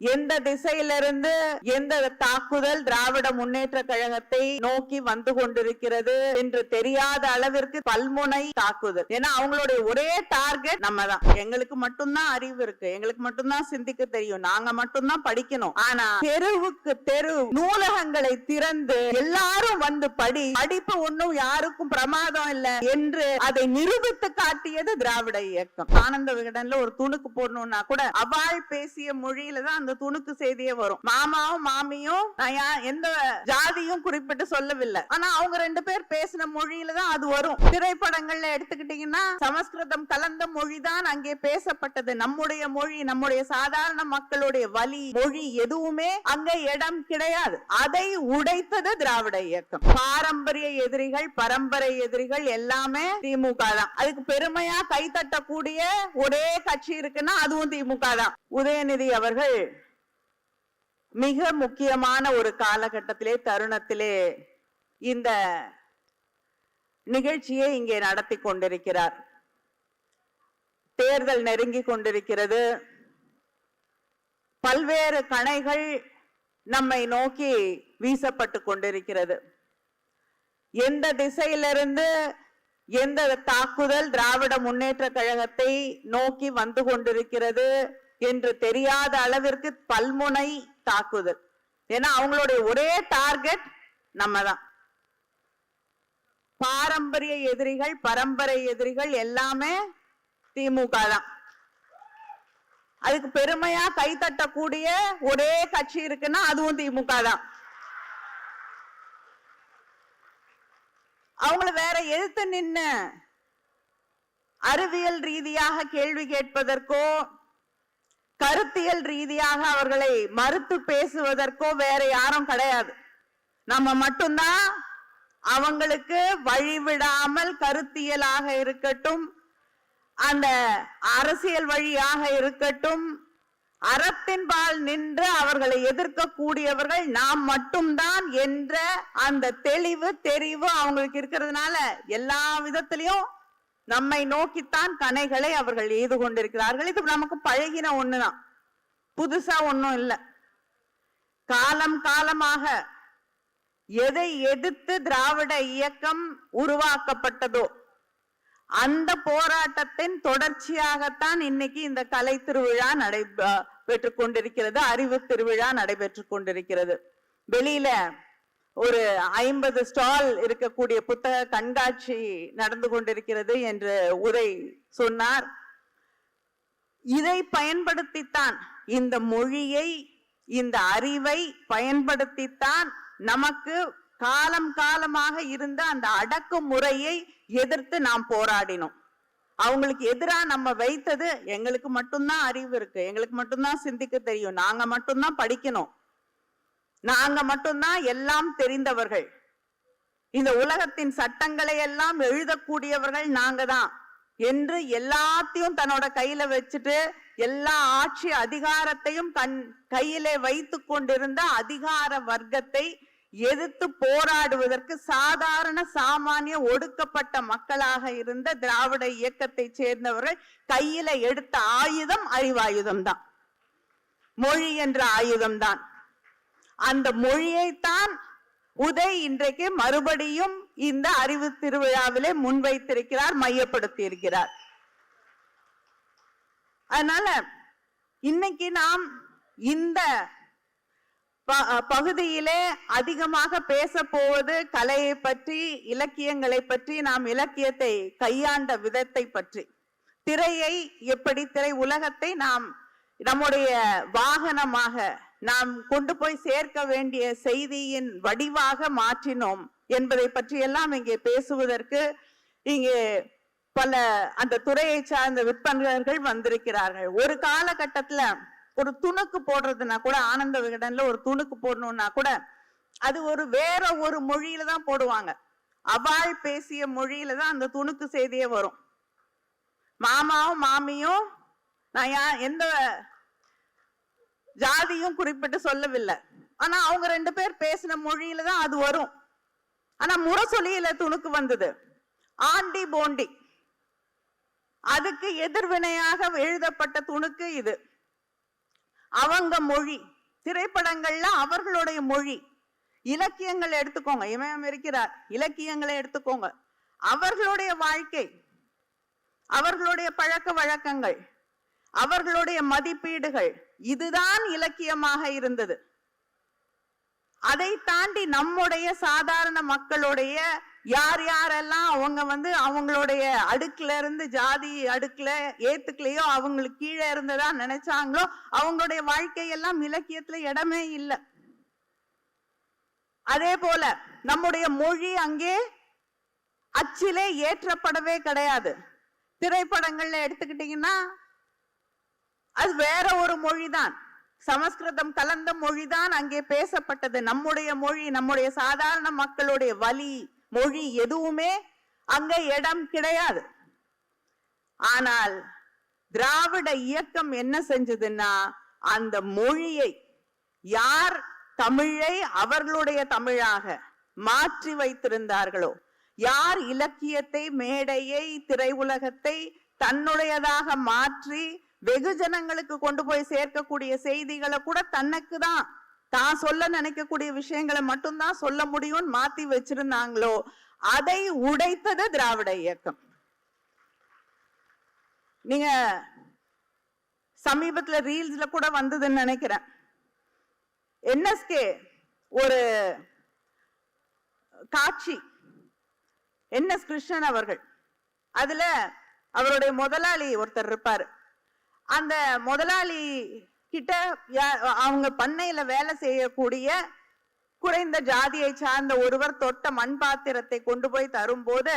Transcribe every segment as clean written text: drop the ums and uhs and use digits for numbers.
எந்த திசையிலிருந்து எந்த தாக்குதல் திராவிட முன்னேற்ற கழகத்தை நோக்கி வந்து கொண்டிருக்கிறது என்று தெரியாத அளவிற்கு பல்முனை தாக்குதல். ஏன்னா அவங்களுடைய ஒரே டார்கெட் நம்ம தான். எங்களுக்கு மட்டும்தான் அறிவு இருக்கு, எங்களுக்கு மட்டும்தான் சிந்திக்க தெரியும், நாங்க மட்டும்தான் படிக்கணும். ஆனா தெருவுக்கு தெரு நூலகங்களை திறந்து எல்லாரும் வந்து படிப்பு ஒன்னும் யாருக்கும் பிரமாதம் இல்ல என்று அதை நிரூபித்து காட்டியது திராவிட இயக்கம். ஆனந்த விகடன்ல ஒரு துணுக்கு போடணும்னா கூட அவாள் பேசிய மொழியில தான் அந்த துணுக்கு செய்தியே வரும். மாமாவும் மாமியும் எந்த ஜாதியும் குறிப்பிட்டு சொல்லவில்லை, ஆனா அவங்க ரெண்டு பேர் பேசின மொழியில தான் அது வரும். திரைப்படங்கள்ல எடுத்துக்கிட்டீங்கன்னா சமஸ்கிருதம் கலந்த மொழிதான் அங்கே பேசப்பட்டது. நம்முடைய மொழி, நம்முடைய சாதாரண மக்களுடைய வழி மொழி எதுவுமே அங்கே இடம் கிடையாது. அதை உடைத்தது திராவிட இயக்கம். பாரம்பரிய எதிரிகள், பரம்பரை எதிரிகள் எல்லாமே திமுக தான். அதுக்கு பெருமையா கைத்தட்டக்கூடிய ஒரே கட்சி இருக்குன்னா அதுவும் திமுக தான். உதயநிதி அவர்கள் மிக முக்கியமான ஒரு காலகட்டத்திலே தருணத்திலே இந்த நிகழ்ச்சியை இங்கே நடத்தி கொண்டிருக்கிறார். தேர்தல் நெருங்கி கொண்டிருக்கிறது. பல்வேறு கணைகள் நம்மை நோக்கி வீசப்பட்டு கொண்டிருக்கிறது. எந்த திசையிலிருந்து எந்த தாக்குதல் திராவிட முன்னேற்ற கழகத்தை நோக்கி வந்து கொண்டிருக்கிறது என்று தெரியாத அளவிற்கு பல்முனை தாக்குதல். ஏன்னா அவங்களுடைய ஒரே டார்கெட் நம்ம தான். பாரம்பரிய எதிரிகள், பரம்பரை எதிரிகள் எல்லாமே திமுக தான். அதுக்கு பெருமையா கைத்தட்டக்கூடிய ஒரே கட்சி இருக்குன்னா அதுவும் திமுக தான். அவங்கள வேற எதிர்த்து நின்னு அறிவியல் ரீதியாக கேள்வி கேட்பதற்கோ கருத்தியல் ரீதியாக அவர்களை மறுத்து பேசுவதற்கோ வேற யாரும் கிடையாது. நம்ம மட்டும்தான் அவங்களுக்கு வழிவிடாமல் கருத்தியலாக இருக்கட்டும், அந்த அரசியல் வழியாக இருக்கட்டும், அறத்தின்பால் நின்று அவர்களை எதிர்க்கக்கூடியவர்கள் நாம் மட்டும்தான் என்ற அந்த தெரிவு அவங்களுக்கு இருக்கிறதுனால எல்லா விதத்திலையும் நம்மை நோக்கித்தான் கணைகளை அவர்கள் எய்து கொண்டிருக்கிறார்கள். இது நமக்கு பழகின ஒண்ணுதான், புதுசா ஒண்ணும் இல்லை. காலம் காலமாக எதை எதிர்த்து திராவிட இயக்கம் உருவாக்கப்பட்டதோ அந்த போராட்டத்தின் தொடர்ச்சியாகத்தான் இன்னைக்கு இந்த கலை திருவிழா நடைபெற்றுக் கொண்டிருக்கிறது, அறிவு திருவிழா நடைபெற்றுக் கொண்டிருக்கிறது. வெளியில ஒரு 50 ஸ்டால் இருக்கக்கூடிய புத்தக கண்காட்சி நடந்து கொண்டிருக்கிறது என்று உரை சொன்னார். இதை பயன்படுத்தித்தான், இந்த மொழியை, இந்த அறிவை பயன்படுத்தித்தான் நமக்கு காலம் காலமாக இருந்த அந்த அடக்குமுறையை எதிர்த்து நாம் போராடினோம். அவங்களுக்கு எதிரா நம்ம வைத்தது எங்களுக்கு மட்டும்தான் அறிவு இருக்கு, எங்களுக்கு மட்டும்தான் சிந்திக்க தெரியும், நாங்க மட்டும்தான் படிக்கணும், நாங்க மட்டும்தான் எல்லாம் தெரிந்தவர்கள், இந்த உலகத்தின் சட்டங்களை எல்லாம் எழுதக்கூடியவர்கள் நாங்க தான் என்று எல்லாத்தையும் தன்னோட கையில வச்சுட்டு எல்லா ஆட்சி அதிகாரத்தையும் கையிலே வைத்து கொண்டிருந்த அதிகார வர்க்கத்தை எதிர்த்து போராடுவதற்கு சாதாரண சாமானிய ஒடுக்கப்பட்ட மக்களாக இருந்த திராவிட இயக்கத்தை சேர்ந்தவர்கள் கையில எடுத்த ஆயுதம் அறிவாயுதம் தான், மொழி என்ற ஆயுதம் தான். அந்த மொழியைத்தான் உதய் இன்றைக்கு மறுபடியும் இந்த அறிவு திருவிழாவிலே முன்வைத்திருக்கிறார், மையப்படுத்தி இருக்கிறார். அதனால இன்னைக்கு நாம் இந்த பகுதியிலே அதிகமாக பேச போவது கலையை பற்றி, இலக்கியங்களை பற்றி, நாம் இலக்கியத்தை கையாண்ட விதத்தை பற்றி, திரையை எப்படி, திரை உலகத்தை நாம் நம்முடைய வாகனமாக நாம் கொண்டு போய் சேர்க்க வேண்டிய செய்தியின் வடிவாக மாற்றினோம் என்பதை பற்றி எல்லாம் இங்கே பேசுவதற்கு இங்கே பல அந்த துறையை சார்ந்த விற்பனர்கள் வந்திருக்கிறார்கள். ஒரு காலகட்டத்துல ஒரு துணுக்கு போடுறதுனா கூட, ஆனந்த விகடன்ல ஒரு துணுக்கு போடணும்னா கூட அது வேற ஒரு மொழியில தான் போடுவாங்க. அவாள் பேசிய மொழியில தான் அந்த துணுக்கு செய்தியே வரும். மாமாவும் மாமியும் எந்த ஜாதியும் குறிப்பிட்டு சொல்லவில்லை, ஆனா அவங்க ரெண்டு பேர் பேசின மொழியில தான் அது வரும். ஆனா முரசொலியில துணுக்கு வந்தது, ஆண்டி போண்டி, அதுக்கு எதிர்வினையாக எழுதப்பட்ட துணுக்கு இது. அவங்க மொழி, திரைப்படங்கள்ல அவர்களுடைய மொழி, இலக்கியங்கள் எடுத்துக்கோங்க, இமயம் இருக்கிறார், இலக்கியங்களை எடுத்துக்கோங்க, அவர்களுடைய வாழ்க்கை, அவர்களுடைய பழக்க வழக்கங்கள், அவர்களுடைய மதிப்பீடுகள், இதுதான் இலக்கியமாக இருந்தது. அதை தாண்டி நம்முடைய சாதாரண மக்களுடைய யார் யாரெல்லாம் அவங்க அவங்களுடைய அடுக்குல இருந்து ஜாதி அடுக்குல ஏத்துக்கலையோ, அவங்களுக்கு கீழே இருந்ததா நினைச்சாங்களோ, அவங்களுடைய வாழ்க்கையெல்லாம் இலக்கியத்துல இடமே இல்லை. அதே போல நம்முடைய மொழி அங்கே அச்சிலே ஏற்றப்படவே கிடையாது. திரைப்படங்கள்ல எடுத்துக்கிட்டீங்கன்னா அது வேற ஒரு மொழிதான், சமஸ்கிருதம் கலந்த மொழிதான் அங்கே பேசப்பட்டது. நம்முடைய மொழி, நம்முடைய சாதாரண மக்களுடைய வழி மொழி எதுவுமே அங்க இடம் கிடையாது. ஆனால் திராவிட இயக்கம் என்ன செஞ்சதுன்னா, அந்த மொழியை யார் தமிழை அவர்களுடைய தமிழாக மாற்றி வைத்திருந்தார்களோ, யார் இலக்கியத்தை, மேடையை, திரையுலகத்தை தன்னுடையதாக மாற்றி வெகுஜனங்களுக்கு கொண்டு போய் சேர்க்கக்கூடிய செய்திகளை கூட தனக்கு தான் சொல்ல நினைக்கக்கூடிய விஷயங்களை மட்டும்தான் சொல்ல முடியும் மாத்தி வச்சிருந்தாங்களோ, அதை உடைத்தது திராவிட இயக்கம். நீங்க சமீபத்துல ரீல்ஸ்ல கூட வந்ததுன்னு நினைக்கிறேன். என்எஸ்கே ஒரு காட்சி, என்எஸ் கிருஷ்ணன் அவர்கள், அதுல அவருடைய முதலாளி ஒருத்தர் இருப்பாரு. அந்த முதலாளி கிட்ட அவங்க பண்ணையில வேலை செய்யக்கூடிய குறைந்த ஜாதியை சார்ந்த ஒருவர் தொட்ட மண் பாத்திரத்தை கொண்டு போய் தரும்போது,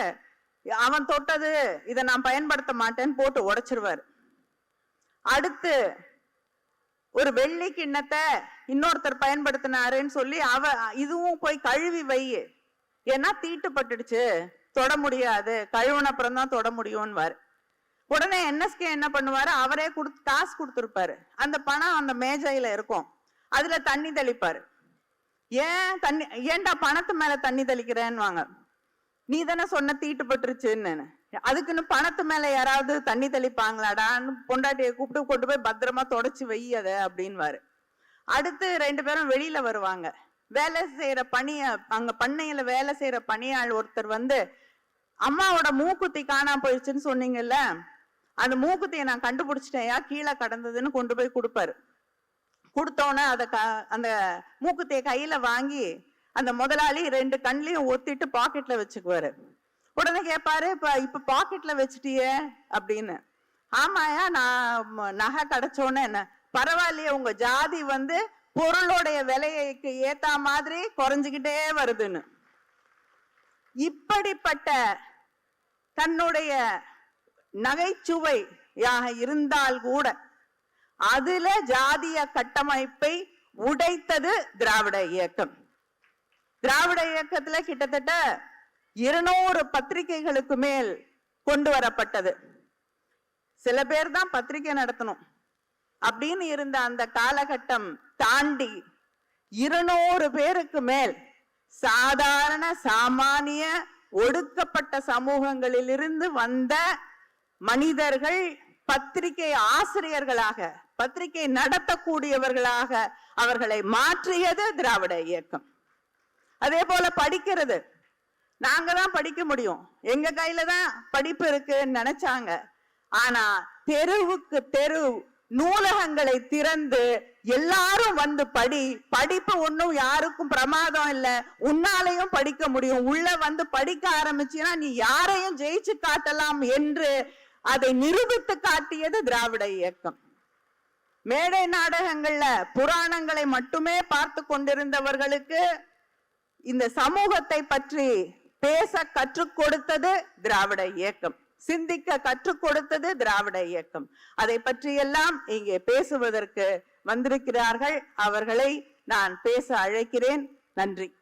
அவன் தொட்டது இதை நான் பயன்படுத்த மாட்டேன்னு போட்டு உடைச்சிருவாரு. அடுத்து ஒரு வெள்ளி கிண்ணத்தை இன்னொருத்தர் பயன்படுத்தினாருன்னு சொல்லி இதுவும் போய் கழுவி வை, ஏன்னா தீட்டுப்பட்டுடுச்சு, தொட முடியாது, கழுவுன அப்புறம் தான் தொட முடியும்னு. உடனே என்எஸ்கே என்ன பண்ணுவாரு, அவரே காசு கொடுத்துருப்பாரு, அந்த பணம் அந்த மேஜையில இருக்கும், அதுல தண்ணி தெளிப்பாரு. ஏன்டா பணத்து மேல தண்ணி தெளிக்கிறேன்னு வாங்க, நீ தானே சொன்ன தீட்டுப்பட்டுருச்சுன்னு. அதுக்குன்னு பணத்து மேல யாராவது தண்ணி தெளிப்பாங்களாடான்னு பொண்டாட்டியை கூப்பிட்டு கொண்டு போய் பத்திரமா தொடச்சு வை அத அப்படின்வாரு. அடுத்து 2 பேரும் வெளியில வருவாங்க. வேலை செய்யற அங்க பண்ணையில வேலை செய்யற பணியாள் ஒருத்தர் அம்மாவோட மூக்குத்தி காணாம போயிடுச்சுன்னு சொன்னீங்கல்ல, அந்த மூக்குத்தியை நான் கண்டுபிடிச்சிட்டேயா, கீழே கடந்ததுன்னு கொண்டு போய் கொடுப்பாரு. கொடுத்தோன்னே அந்த மூக்குத்தியை கையில வாங்கி அந்த முதலாளி 2 கண்லையும் ஒத்திட்டு பாக்கெட்ல வச்சுக்குவாரு. உடனே கேட்பாரு, இப்ப பாக்கெட்ல வச்சுட்டியே அப்படின்னு. ஆமாயா, நான் நகை கிடைச்சோன்னு என்ன பரவாயில்லையே, உங்க ஜாதி பொருளுடைய விலைக்கு ஏத்த மாதிரி குறைஞ்சுக்கிட்டே வருதுன்னு. இப்படிப்பட்ட தன்னுடைய நகைச்சுவையாக இருந்தால் கூட அதுல ஜாதிய கட்டமைப்பை உடைத்தது திராவிட இயக்கம். திராவிட இயக்கத்துல கிட்டத்தட்ட 200 பத்திரிகைகளுக்கு மேல் கொண்டு வரப்பட்டது. சில பேர் தான் பத்திரிகை நடத்தணும் அப்படின்னு இருந்த அந்த காலகட்டம் தாண்டி 200 பேருக்கு மேல் சாதாரண சாமானிய ஒடுக்கப்பட்ட சமூகங்களில் இருந்து வந்த மனிதர்கள் பத்திரிகை ஆசிரியர்களாக, பத்திரிகை நடத்தக்கூடியவர்களாக அவர்களை மாற்றியது திராவிட இயக்கம். அதே போல படிக்கிறது, நாங்க தான் படிக்க முடியும், எங்க கையில தான் படிப்பு இருக்குன்னு நினைச்சாங்க. ஆனா தெருவுக்கு தெரு நூலகங்களை திறந்து எல்லாரும் படிப்பு ஒண்ணும் யாருக்கும் பிரமாதம் இல்ல, உன்னாலையும் படிக்க முடியும், உள்ள படிக்க ஆரம்பிச்சுன்னா நீ யாரையும் ஜெயிச்சு காட்டலாம் என்று அதை நிரூபித்து காட்டியது திராவிட இயக்கம். மேடை நாடகங்கள்ல புராணங்களை மட்டுமே பார்த்து கொண்டிருந்தவர்களுக்கு இந்த சமூகத்தை பற்றி பேச கற்றுக் கொடுத்தது திராவிட இயக்கம், சிந்திக்க கற்றுக் கொடுத்தது திராவிட இயக்கம். அதை பற்றி எல்லாம் இங்கே பேசுவதற்கு வந்திருக்கிறார்கள், அவர்களை நான் பேச அழைக்கிறேன். நன்றி.